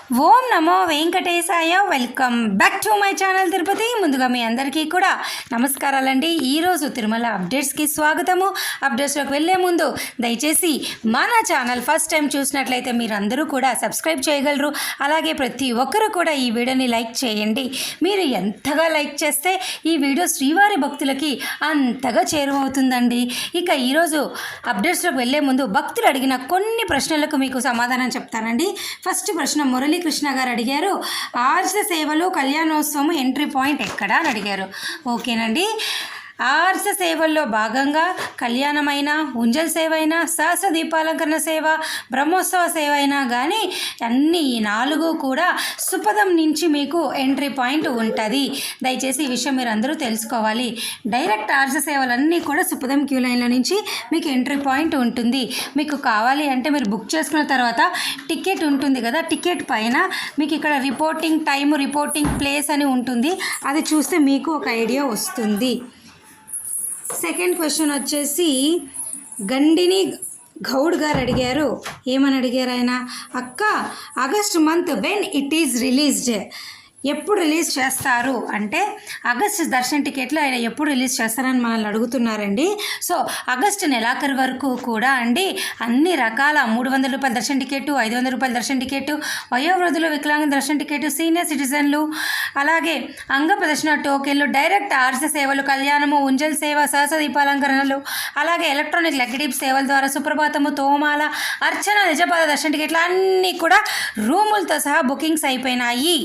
Om Namo Venkatesaya. Welcome back to my channel Tirupati. ముందుగా మీ అందరికీ కూడా నమస్కారాలండి. ఈరోజు తిరుమల అప్డేట్స్కి స్వాగతము. అప్డేట్స్లోకి వెళ్ళే ముందు దయచేసి మన ఛానల్ ఫస్ట్ టైం చూసినట్లయితే మీరందరూ కూడా సబ్స్క్రైబ్ చేయగలరు. అలాగే ప్రతి ఒక్కరూ కూడా ఈ వీడియోని లైక్ చేయండి. మీరు ఎంతగా లైక్ చేస్తే ఈ వీడియో శ్రీవారి భక్తులకి అంతగా చేరువవుతుందండి. ఇక ఈరోజు అప్డేట్స్లోకి వెళ్ళే ముందు భక్తులు అడిగిన కొన్ని ప్రశ్నలకు మీకు సమాధానం చెప్తానండి. ఫస్ట్ ప్రశ్న మురళీకృష్ణ గారు అడిగారు, ఆర్ష సేవలు కళ్యాణోత్సవం ఎంట్రీ పాయింట్ ఎక్కడ అని అడిగారు. ఓకేనండి. ఆర్ష సేవల్లో భాగంగా కళ్యాణమైన, ఉంజల్ సేవ అయినా, సహస్ర దీపాలంకరణ సేవ, బ్రహ్మోత్సవ సేవ అయినా కానీ అన్ని 4 కూడా సుపదం నుంచి మీకు ఎంట్రీ పాయింట్ ఉంటుంది. దయచేసి ఈ విషయం మీరు అందరూ తెలుసుకోవాలి. డైరెక్ట్ ఆర్ష సేవలన్నీ కూడా సుపదం క్యూ లైన్ల నుంచి మీకు ఎంట్రీ పాయింట్ ఉంటుంది. మీకు కావాలి అంటే మీరు బుక్ చేసుకున్న తర్వాత టికెట్ ఉంటుంది కదా, టికెట్ పైన మీకు ఇక్కడ రిపోర్టింగ్ టైం, రిపోర్టింగ్ ప్లేస్ అని ఉంటుంది. అది చూస్తే మీకు ఒక ఐడియా వస్తుంది. సెకండ్ క్వశ్చన్ వచ్చేసి గండిని గౌడ్ గారు అడిగారు. ఏమని అడిగారు ఆయన? అక్క, August month when it is released, ఎప్పుడు రిలీజ్ చేస్తారు అంటే ఆగస్ట్ దర్శన టికెట్లు ఆయన ఎప్పుడు రిలీజ్ చేస్తారని మనల్ని అడుగుతున్నారండి. సో ఆగస్టు నెలాఖరు వరకు కూడా అండి అన్ని రకాల 300 రూపాయల దర్శన టికెట్, 500 రూపాయల దర్శన టికెట్, వయోవృద్ధులు, వికలాంగ దర్శన టికెట్, సీనియర్ సిటిజన్లు, అలాగే అంగ ప్రదర్శన టోకెన్లు, డైరెక్ట్ ఆర్ష సేవలు, కళ్యాణము, ఉంజల్ సేవ, సహస్ర దీపాలంకరణలు, అలాగే ఎలక్ట్రానిక్ లెగ్గిడిప్ సేవల ద్వారా సుప్రభాతము, తోమాల, అర్చన, నిజపాద దర్శన టికెట్లు అన్నీ కూడా రూములతో సహా బుకింగ్స్ అయిపోయినాయి.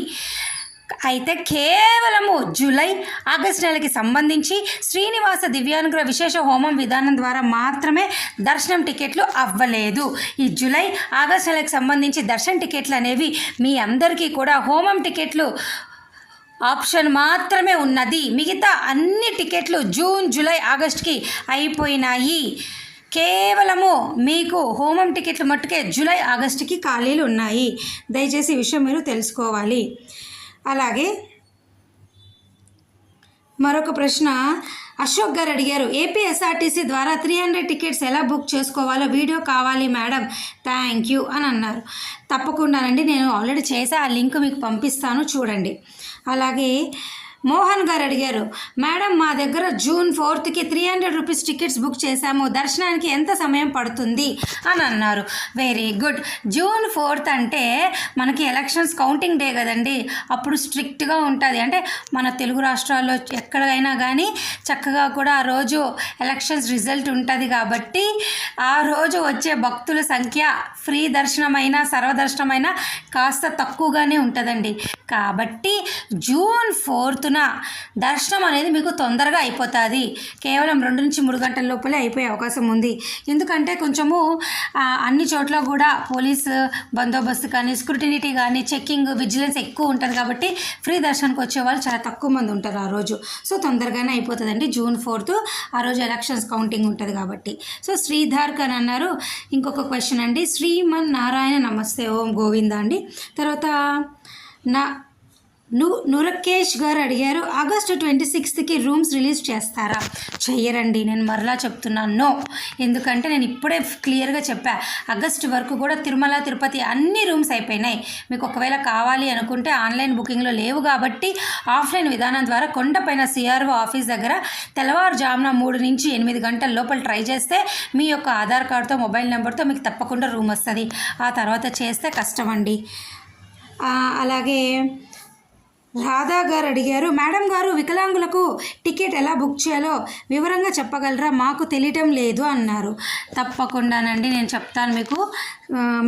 అయితే కేవలము జూలై, ఆగస్టు నెలకి సంబంధించి శ్రీనివాస దివ్యానుగ్రహ విశేష హోమం విధానం ద్వారా మాత్రమే దర్శనం టికెట్లు అవ్వలేదు. ఈ జూలై, ఆగస్టు నెలకి సంబంధించి దర్శన టికెట్లు అనేవి మీ అందరికీ కూడా హోమం టికెట్లు ఆప్షన్ మాత్రమే ఉన్నది. మిగతా అన్ని టికెట్లు జూన్, జూలై, ఆగస్టుకి అయిపోయినాయి. కేవలము మీకు హోమం టికెట్లు మట్టుకే జూలై, ఆగస్టుకి ఖాళీలు ఉన్నాయి. దయచేసి ఈ విషయం మీరు తెలుసుకోవాలి. అలాగే మరొక ప్రశ్న అశోక్ గారు అడిగారు, ఏపీఎస్ఆర్టీసీ ద్వారా 300 టికెట్స్ ఎలా బుక్ చేసుకోవాలో వీడియో కావాలి మేడం, థ్యాంక్ యూ అని అన్నారు. తప్పకుండానండి, నేను ఆల్రెడీ చేసా, ఆ లింక్ మీకు పంపిస్తాను, చూడండి. అలాగే మోహన్ గారు అడిగారు, మేడం మా దగ్గర జూన్ 4కి 300 రూపీస్ టికెట్స్ బుక్ చేశాము, దర్శనానికి ఎంత సమయం పడుతుంది అని అన్నారు. Very good. జూన్ 4th అంటే మనకి ఎలక్షన్స్ కౌంటింగ్ డే కదండి, అప్పుడు స్ట్రిక్ట్గా ఉంటుంది. అంటే మన తెలుగు రాష్ట్రాల్లో ఎక్కడైనా కానీ చక్కగా కూడా ఆ రోజు ఎలక్షన్స్ రిజల్ట్ ఉంటుంది కాబట్టి ఆ రోజు వచ్చే భక్తుల సంఖ్య ఫ్రీ దర్శనమైన, సర్వదర్శనమైన కాస్త తక్కువగానే ఉంటుందండి. కాబట్టి జూన్ 4th దర్శనం అనేది మీకు తొందరగా అయిపోతుంది. కేవలం 2 నుంచి 3 గంటల లోపలే అయిపోయే అవకాశం ఉంది. ఎందుకంటే కొంచెము అన్ని చోట్ల కూడా పోలీస్ బందోబస్తు కానీ, స్క్రూటినిటీ కానీ, చెక్కింగ్, విజిలెన్స్ ఎక్కువ ఉంటుంది కాబట్టి ఫ్రీ దర్శనానికి వచ్చే వాళ్ళు చాలా తక్కువ మంది ఉంటారు ఆ రోజు. సో తొందరగానే అయిపోతుందండి జూన్ 4th. ఆ రోజు ఎలక్షన్స్ కౌంటింగ్ ఉంటుంది కాబట్టి. సో శ్రీధార్క్ అని అన్నారు. ఇంకొక క్వశ్చన్ అండి, శ్రీమన్ నారాయణ నమస్తే ఓం గోవింద అండి. తర్వాత నురకేష్ గారు అడిగారు, ఆగస్టు 26కి రూమ్స్ రిలీజ్ చేస్తారా? చెయ్యరండి, నేను మరలా చెప్తున్నాను, నో. ఎందుకంటే నేను ఇప్పుడే క్లియర్గా చెప్పా, ఆగస్టు వరకు కూడా తిరుమల, తిరుపతి అన్ని రూమ్స్ అయిపోయినాయి. మీకు ఒకవేళ కావాలి అనుకుంటే ఆన్లైన్ బుకింగ్లో లేవు కాబట్టి ఆఫ్లైన్ విధానం ద్వారా కొండపైన సిఆర్ఓ ఆఫీస్ దగ్గర తెల్లవారుజామున 3 నుంచి 8 గంటల లోపల ట్రై చేస్తే మీ యొక్క ఆధార్ కార్డుతో, మొబైల్ నెంబర్తో మీకు తప్పకుండా రూమ్ వస్తుంది. ఆ తర్వాత చేస్తే కష్టం అండి. అలాగే రాధా గారు అడిగారు, మేడం గారు వికలాంగులకు టికెట్ ఎలా బుక్ చేయాలో వివరంగా చెప్పగలరా? మాకు తెలియటం లేదు అన్నారు. తప్పకుండానండి, నేను చెప్తాను.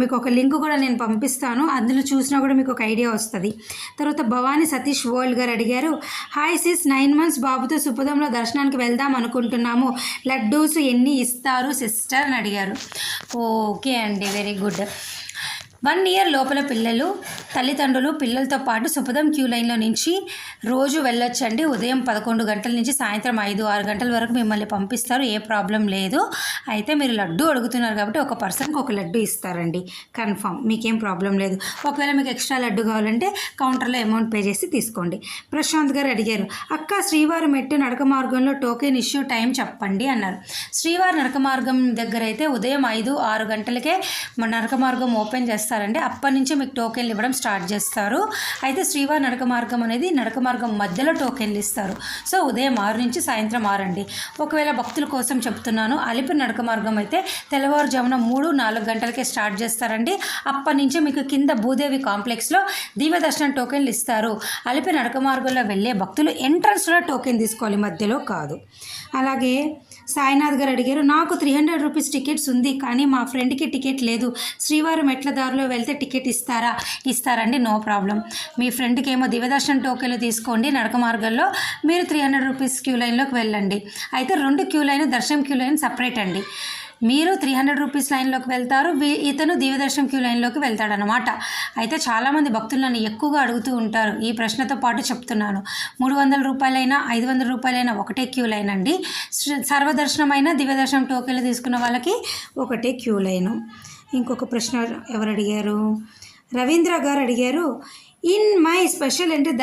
మీకు ఒక లింక్ కూడా నేను పంపిస్తాను, అందులో చూసినా కూడా మీకు ఒక ఐడియా వస్తుంది. తర్వాత భవానీ సతీష్ వరల్డ్ గారు అడిగారు, హాయ్ సిస్, 9 months బాబుతో సుపదంలో దర్శనానికి వెళ్దాం అనుకుంటున్నాము, లడ్డూస్ ఎన్ని ఇస్తారు సిస్టర్ అని అడిగారు. ఓకే అండి, వెరీ గుడ్. 1 year లోపల పిల్లలు, తల్లిదండ్రులు పిల్లలతో పాటు సుపదం క్యూ లైన్లో నుంచి రోజు వెళ్ళొచ్చండి. ఉదయం 11 గంటల నుంచి సాయంత్రం 5-6 గంటల వరకు మిమ్మల్ని పంపిస్తారు, ఏ ప్రాబ్లం లేదు. అయితే మీరు లడ్డు అడుగుతున్నారు కాబట్టి ఒక పర్సన్కి ఒక లడ్డు ఇస్తారండి, కన్ఫామ్, మీకేం ప్రాబ్లం లేదు. ఒకవేళ మీకు ఎక్స్ట్రా లడ్డు కావాలంటే కౌంటర్లో అమౌంట్ పే చేసి తీసుకోండి. ప్రశాంత్ గారు అడిగారు, అక్క శ్రీవారి మెట్టు నడక మార్గంలో టోకెన్ ఇష్యూ టైం చెప్పండి అన్నారు. శ్రీవారి నడక మార్గం దగ్గర అయితే ఉదయం 5-6 గంటలకే నడక మార్గం ఓపెన్ చేస్తారు. చేస్తారండి. అప్పటి నుంచి మీకు టోకెన్లు ఇవ్వడం స్టార్ట్ చేస్తారు. అయితే శ్రీవారి నడక మార్గం అనేది నడక మార్గం మధ్యలో టోకెన్లు ఇస్తారు. సో ఉదయం 6 నుంచి సాయంత్రం 6 అండి. ఒకవేళ భక్తుల కోసం చెప్తున్నాను, అలిపిరి నడక మార్గం అయితే తెల్లవారుజామున 3-4 గంటలకే స్టార్ట్ చేస్తారండి. అప్పటి నుంచి మీకు కింద భూదేవి కాంప్లెక్స్లో దివ్య దర్శనం టోకెన్లు ఇస్తారు. అలిపిరి నడక మార్గంలో వెళ్ళే భక్తులు ఎంట్రన్స్లో టోకెన్ తీసుకోవాలి, మధ్యలో కాదు. అలాగే సాయినాథ్ గారు అడిగారు, నాకు 300 రూపీస్ టికెట్స్ ఉంది, కానీ మా ఫ్రెండ్కి టికెట్ లేదు. శ్రీవారి మెట్ల దారిలో వెళ్తే టికెట్ ఇస్తారండి. No problem. మీ ఫ్రెండ్కి ఏమో దివ్యదర్శనం టోకెన్లు తీసుకోండి. నడక మార్గంలో మీరు 300 రూపీస్ క్యూ లైన్లోకి వెళ్ళండి. అయితే 2 క్యూ లైన్, దర్శనం క్యూ లైన్ సపరేట్ అండి. మీరు 300 రూపీస్ లైన్లోకి వెళ్తారు, ఇతను దివ్యదర్శనం క్యూ లైన్లోకి వెళ్తాడనమాట. అయితే చాలామంది భక్తులు నన్ను ఎక్కువగా అడుగుతూ ఉంటారు. ఈ ప్రశ్నతో పాటు చెప్తున్నాను, 300 రూపాయలైనా 500 రూపాయలైనా ఒకటే క్యూ లైన్ అండి. సర్వదర్శనమైన దివ్యదర్శనం టోకెన్లు తీసుకున్న వాళ్ళకి ఒకటే క్యూ లైను. ఇంకొక ప్రశ్న ఎవరు అడిగారు? రవీంద్ర గారు అడిగారు, in my special entry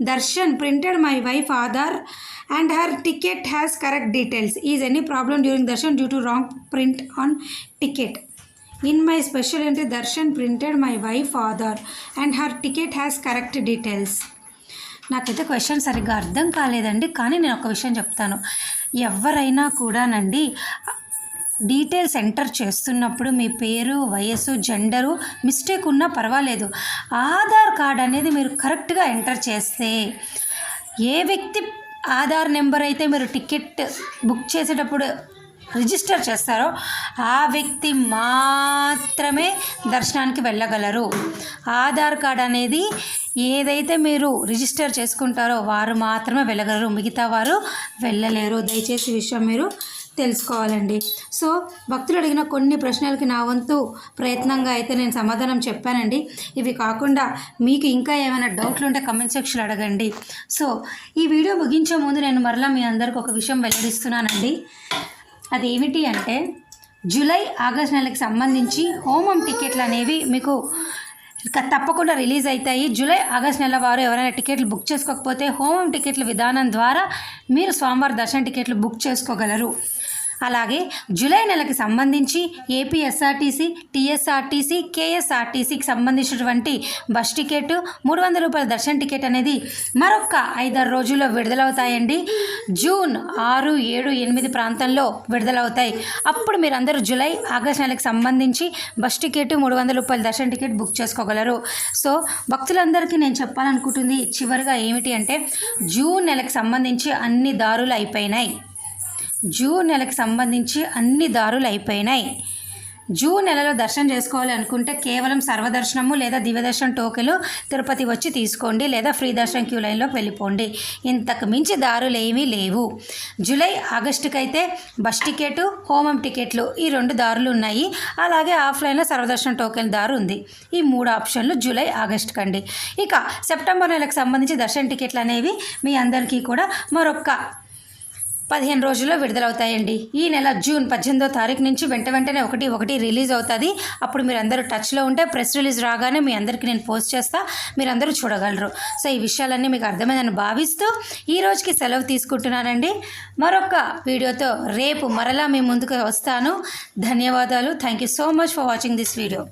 Darshan printed my wife Aadhar and her ticket has correct details. Is any problem during darshan due to wrong print on ticket? In my special entry darshan printed my wife Aadhar and her ticket has correct details. నాకైతే question సరిగ్గా అర్థం కాలేదండి, కానీ నేను ఒక విషయం చెప్తాను. ఎవరైనా కూడానండి డీటెయిల్స్ ఎంటర్ చేస్తున్నప్పుడు మీ పేరు, వయసు, జెండరు మిస్టేక్ ఉన్నా పర్వాలేదు. ఆధార్ కార్డ్ అనేది మీరు కరెక్ట్గా ఎంటర్ చేస్తే, ఏ వ్యక్తి ఆధార్ నెంబర్ అయితే మీరు టికెట్ బుక్ చేసేటప్పుడు రిజిస్టర్ చేస్తారో ఆ వ్యక్తి మాత్రమే దర్శనానికి వెళ్ళగలరు. ఆధార్ కార్డ్ అనేది ఏదైతే మీరు రిజిస్టర్ చేసుకుంటారో వారు మాత్రమే వెళ్ళగలరు, మిగతా వారు వెళ్ళలేరు. దయచేసి విషయం మీరు తెలుసుకోవాలండి. సో భక్తులు అడిగిన కొన్ని ప్రశ్నలకి నా వంతు ప్రయత్నంగా అయితే నేను సమాధానం చెప్పానండి. ఇవి కాకుండా మీకు ఇంకా ఏమైనా డౌట్లు ఉంటే కమెంట్ సెక్షన్లో అడగండి. సో ఈ వీడియో ముగించే ముందు నేను మరలా మీ అందరికి ఒక విషయం వెల్లడిస్తున్నానండి. అది ఏమిటి అంటే, జూలై ఆగస్ట్ నెలకి సంబంధించి హోమం టికెట్లు అనేవి మీకు తప్పకుండా రిలీజ్ అవుతాయి. జూలై ఆగస్ట్ నెల వారు ఎవరైనా టికెట్లు బుక్ చేసుకోకపోతే హోమం టికెట్ల విధానం ద్వారా మీరు స్వామివారి దర్శన టికెట్లు బుక్ చేసుకోగలరు. అలాగే జూలై నెలకి సంబంధించి ఏపీఎస్ఆర్టీసీ, టీఎస్ఆర్టీసీ, కేఎస్ఆర్టీసీకి సంబంధించినటువంటి బస్ టికెట్, 300 రూపాయల దర్శన టికెట్ అనేది మరొక 5-6 రోజుల్లో విడుదలవుతాయండి. జూన్ 6, 7, 8 ప్రాంతంలో విడుదలవుతాయి. అప్పుడు మీరందరూ జూలై ఆగస్ట్ నెలకు సంబంధించి బస్ టికెట్, 300 రూపాయల దర్శన టికెట్ బుక్ చేసుకోగలరు. సో భక్తులందరికీ నేను చెప్పాలనుకుంటుంది చివరిగా ఏమిటి అంటే, జూన్ నెలకు సంబంధించి అన్ని దారులు అయిపోయినాయి. జూన్ నెలకు సంబంధించి అన్ని దారులు అయిపోయినాయి. జూన్ నెలలో దర్శనం చేసుకోవాలి అనుకుంటే కేవలం సర్వదర్శనము లేదా దివ్యదర్శనం టోకెన్లు తిరుపతి వచ్చి తీసుకోండి, లేదా ఫ్రీ దర్శనం క్యూ లైన్లోకి వెళ్ళిపోండి. ఇంతకు మించి దారులు ఏమీ లేవు. జూలై ఆగస్టుకి అయితే బస్ టికెట్, హోమం టికెట్లు ఈ 2 దారులు ఉన్నాయి. అలాగే ఆఫ్లైన్లో సర్వదర్శనం టోకెన్ దారు ఉంది. ఈ 3 ఆప్షన్లు జూలై ఆగస్టుకి అండి. ఇక సెప్టెంబర్ నెలకు సంబంధించి దర్శన టికెట్లు అనేవి మీ అందరికీ కూడా మరొక 15 రోజుల్లో విడుదలవుతాయండి. ఈ నెల జూన్ 18వ తారీఖు నుంచి వెంటనే 1 రిలీజ్ అవుతుంది. అప్పుడు మీరు అందరూ టచ్లో ఉంటే ప్రెస్ రిలీజ్ రాగానే మీ అందరికీ నేను పోస్ట్ చేస్తా, మీరందరూ చూడగలరు. సో ఈ విషయాలన్నీ మీకు అర్థమైందని భావిస్తూ ఈ రోజుకి సెలవు తీసుకుంటున్నానండి. మరొక వీడియోతో రేపు మరలా మీ ముందుకు వస్తాను. ధన్యవాదాలు. Thank you so much for watching this video.